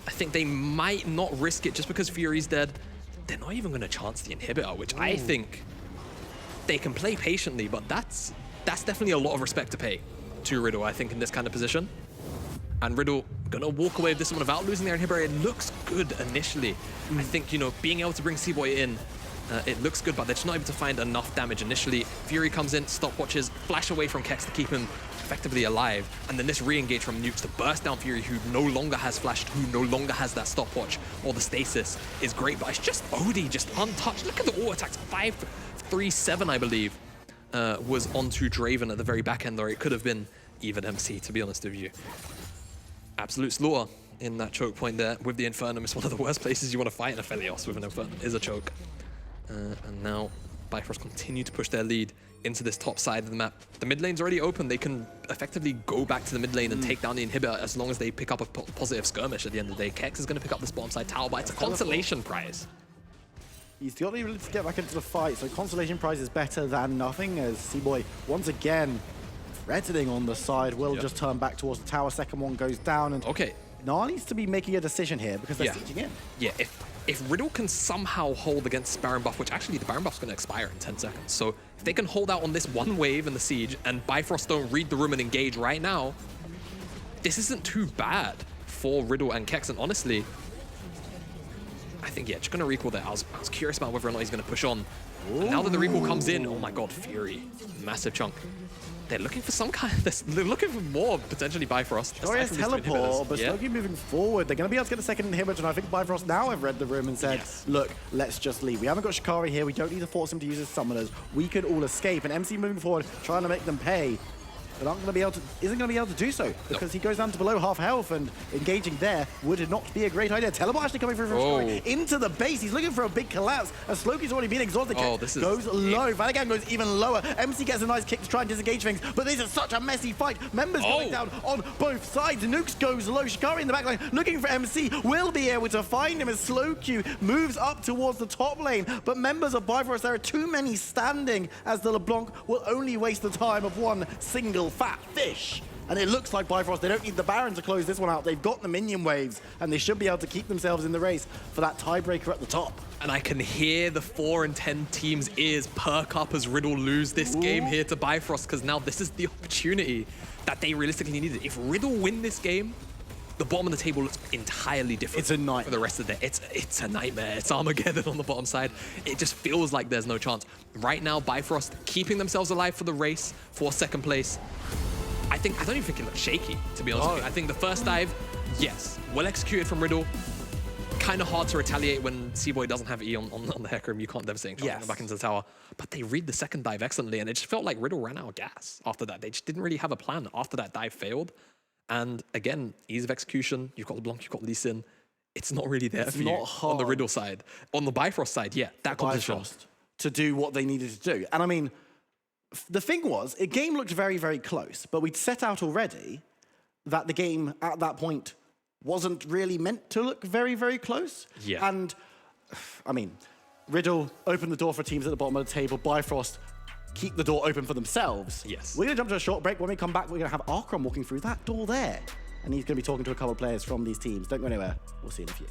I think they might not risk it just because Fury's dead. They're not even going to chance the inhibitor, which I think they can play patiently, but that's definitely a lot of respect to pay to Riddle, I think, in this kind of position. And Riddle gonna walk away with this one without losing their inhibitor. It looks good initially. I think, you know, being able to bring C-Boy in, it looks good, but they're just not able to find enough damage initially. Fury comes in, stopwatches, flash away from Kex to keep him effectively alive, and then this re-engage from Nukes to burst down Fury, who no longer has flashed, who no longer has that stopwatch or the stasis, is great, but it's just Odie, just untouched. Look at the auto attacks, 5-3-7, I believe, was onto Draven at the very back end, or it could have been even MC, to be honest with you. Absolute slaughter in that choke point there with the Infernum. It's one of the worst places you want to fight in Aphelios with an Infernum, is a choke. And now Bifrost continue to push their lead into this top side of the map. The mid lane's already open. They can effectively go back to the mid lane and take down the inhibitor as long as they pick up a positive skirmish at the end of the day. Kex is going to pick up this bottom side tower, but it's a consolation prize. He's got the ability to get back into the fight, so consolation prize is better than nothing, as C-Boy once again threatening on the side, will just turn back towards the tower. Second one goes down, and Nar needs to be making a decision here because they're sieging in. Yeah, if Riddle can somehow hold against Baron buff, which actually the Baron buff's going to expire in 10 seconds, so if they can hold out on this one wave in the siege and Bifrost don't read the room and engage right now, this isn't too bad for Riddle and Kex, and honestly, I think, just going to recall there. I was curious about whether or not he's going to push on. And now that the recall comes in, oh my god, Fury. Massive chunk. they're looking for some kind they're looking for more, potentially Bifrost. Glorious teleport, but Slokey moving forward. They're going to be able to get the second inhibitor, and I think Bifrost now have read the room and said, look, let's just leave. We haven't got Shikari here. We don't need to force him to use his summoners. We could all escape. And MC moving forward, trying to make them pay. But isn't going to be able to do so because he goes down to below half health, and engaging there would not be a great idea. Teleport actually coming through from Shikari into the base. He's looking for a big collapse, and Slokey's already been exhausted. Goes low. Vanagan goes even lower. MC gets a nice kick to try and disengage things, but this is such a messy fight. Members going down on both sides. Nukes goes low. Shikari in the back line looking for MC. Will be able to find him as Slowq moves up towards the top lane, but members of Bifrost, there are too many standing, as the LeBlanc will only waste the time of one single fat fish. And it looks like Bifrost, they don't need the Baron to close this one out. They've got the minion waves, and they should be able to keep themselves in the race for that tiebreaker at the top. And I can hear the 4 and 10 teams' ears perk up as Riddle lose this game here to Bifrost, because now this is the opportunity that they realistically needed. If Riddle win this game, the bottom of the table looks entirely different. It's a nightmare. For the rest of the day. It's a nightmare. It's Armageddon on the bottom side. It just feels like there's no chance. Right now, Bifrost keeping themselves alive for the race for second place. I don't even think it looks shaky, to be honest with you. I think the first dive, yes, well executed from Riddle. Kind of hard to retaliate when C-Boy doesn't have E on the Heck Room. You can't devastate him back into the tower. But they read the second dive excellently, and it just felt like Riddle ran out of gas after that. They just didn't really have a plan after that dive failed. And again, ease of execution. You've got LeBlanc, you've got Lee Sin. It's not really there for you on the Riddle side. On the Bifrost side, yeah, that competition. To do what they needed to do. And I mean, the thing was, the game looked very, very close, but we'd set out already that the game at that point wasn't really meant to look very, very close. Yeah. And, I mean, Riddle opened the door for teams at the bottom of the table. Bifrost keep the door open for themselves. Yes. We're going to jump to a short break. When we come back, we're going to have Archron walking through that door there. And he's going to be talking to a couple of players from these teams. Don't go anywhere. We'll see you in a few.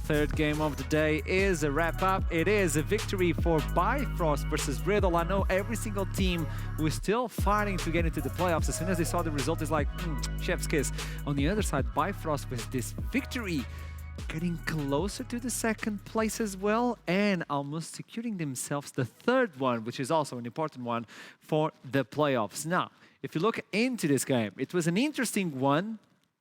third game of the day is a wrap-up. It is a victory for Bifrost versus Riddle. I know every single team was still fighting to get into the playoffs. As soon as they saw the result, it's like, chef's kiss. On the other side, Bifrost with this victory, getting closer to the second place as well, and almost securing themselves the third one, which is also an important one for the playoffs. Now, if you look into this game, it was an interesting one.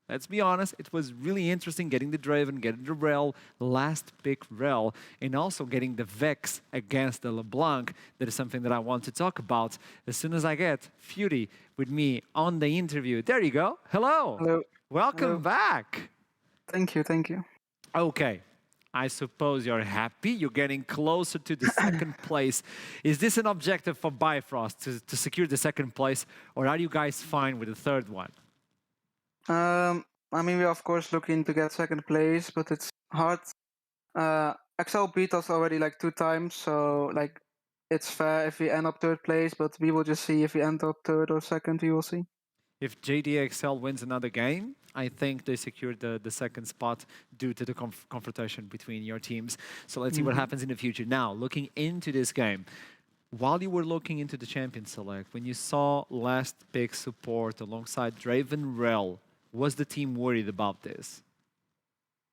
Let's be honest, it was really interesting getting the Draven, getting the Rel, last pick Rel, and also getting the Vex against the LeBlanc. That is something that I want to talk about as soon as I get Fury with me on the interview. There you go. Hello. Hello. Welcome Hello. back. Thank you, thank you. Okay. I suppose you're happy. You're getting closer to the second place. Is this an objective for Bifrost to secure the second place, or are you guys fine with the third one? I mean, we're of course looking to get second place, but it's hard. Excel beat us already like 2 times, so like it's fair if we end up third place, but we will just see if we end up third or second, we will see. If JDXL wins another game, I think they secured the second spot due to the confrontation between your teams. So let's see what happens in the future. Now, looking into this game, while you were looking into the champion select, when you saw last pick support alongside Draven Rel, was the team worried about this?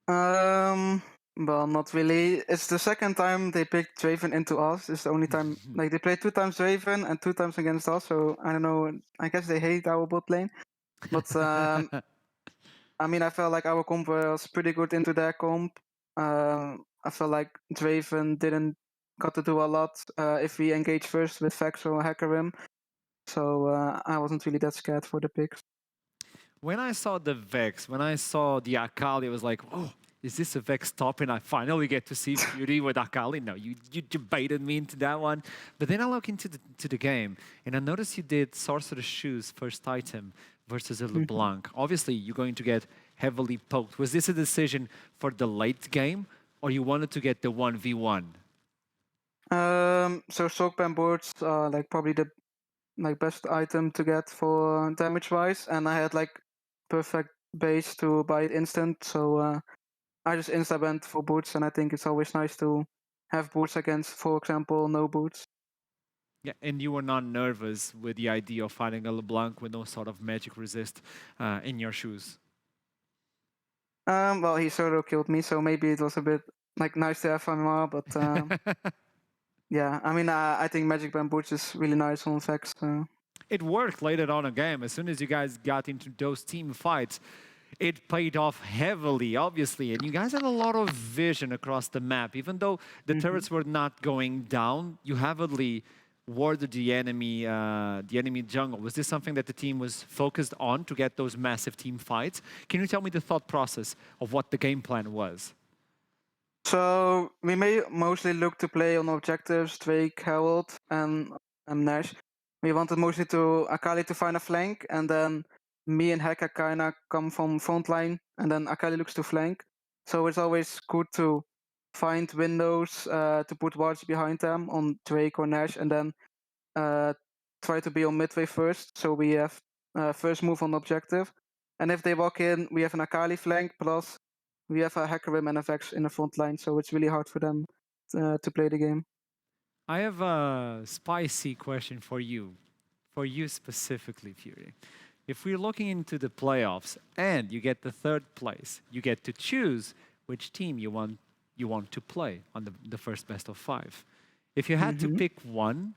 Well, not really. It's the second time they picked Draven into us. It's the only time, like they played 2 times Draven and 2 times against us. So I don't know. I guess they hate our bot lane. But I mean, I felt like our comp was pretty good into their comp. I felt like Draven didn't got to do a lot if we engage first with Vex or Hecarim. So I wasn't really that scared for the picks. When I saw the Vex, when I saw the Akali, I was like, oh, is this a Vex top? And I finally get to see Fury with Akali. No, you baited me into that one. But then I look into the game, and I noticed you did Sorcerer's Shoes first item versus a LeBlanc. Obviously, you're going to get heavily poked. Was this a decision for the late game, or you wanted to get the 1v1? So Soakpan boards are like probably the best item to get for damage-wise, and I had like perfect base to buy it instant, so I just insta-banned for boots, and I think it's always nice to have boots against, for example, no boots. Yeah, and you were not nervous with the idea of fighting a LeBlanc with no sort of magic resist in your shoes? Well, he solo killed me, so maybe it was a bit like nice to have MMR, but yeah, I mean, I think Magic Band Boots is really nice on Vex. It worked later on in the game. As soon as you guys got into those team fights, it paid off heavily, obviously. And you guys had a lot of vision across the map. Even though the turrets were not going down, you heavily warded the enemy jungle. Was this something that the team was focused on to get those massive team fights? Can you tell me the thought process of what the game plan was? So we may mostly look to play on objectives, Drake, Herald, and Nash. We wanted mostly to Akali to find a flank, and then me and Heka kinda come from front line, and then Akali looks to flank. So it's always good to find windows to put wards behind them on Drake or Nash, and then try to be on midway first. So we have first move on objective. And if they walk in, we have an Akali flank, plus we have a Hecarim and a Vex in the front line. So it's really hard for them to play the game. I have a spicy question for you specifically, Fury. If we're looking into the playoffs and you get the third place, you get to choose which team you want to play on the first best of 5. If you had to pick one,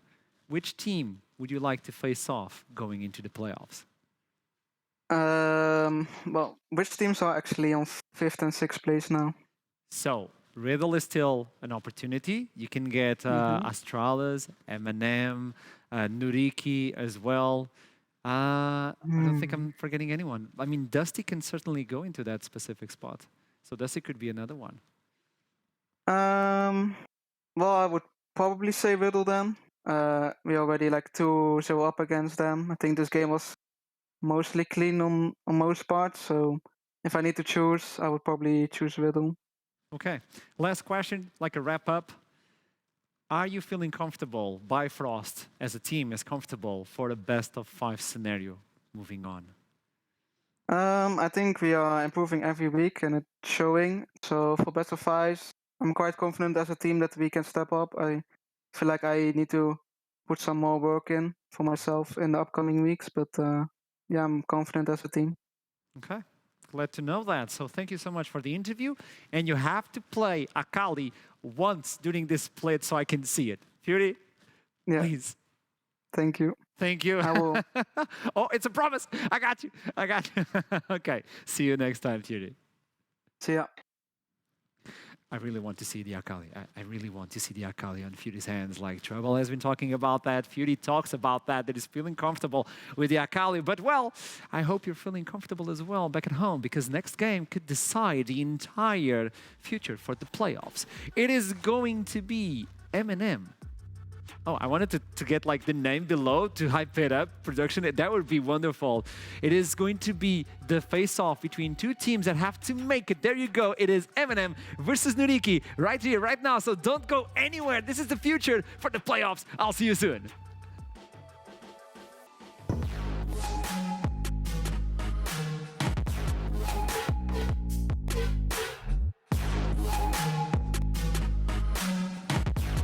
which team would you like to face off going into the playoffs? Well, which teams are actually on 5th and 6th place now? So, Riddle is still an opportunity. You can get Astralis, Eminem, Nuriki as well. I don't think I'm forgetting anyone. I mean, Dusty can certainly go into that specific spot. So Dusty could be another one. Well, I would probably say Riddle then. We already like 2-0 up against them. I think this game was mostly clean on most parts. So if I need to choose, I would probably choose Riddle. Okay. Last question, like a wrap up. Are you feeling comfortable, Bifrost as a team is comfortable for the best of 5 scenario moving on? I think we are improving every week and it's showing. So for best of fives, I'm quite confident as a team that we can step up. I feel like I need to put some more work in for myself in the upcoming weeks, but yeah, I'm confident as a team. Okay, glad to know that. So thank you so much for the interview. And you have to play Akali once during this split so I can see it. Fury, Yeah. please. Thank you. Thank you. I will. Oh, it's a promise. I got you. I got you. Okay, see you next time, Fury. See ya. I really want to see the Akali. I really want to see the Akali on Fury's hands. Like Trouble has been talking about that. Fury talks about that he's feeling comfortable with the Akali. But well, I hope you're feeling comfortable as well back at home, because next game could decide the entire future for the playoffs. It is going to be M&M. Oh, I wanted to get like the name below to hype it up, production. That would be wonderful. It is going to be the face-off between two teams that have to make it. There you go. It is M&M versus Nuriki right here, right now. So don't go anywhere. This is the future for the playoffs. I'll see you soon.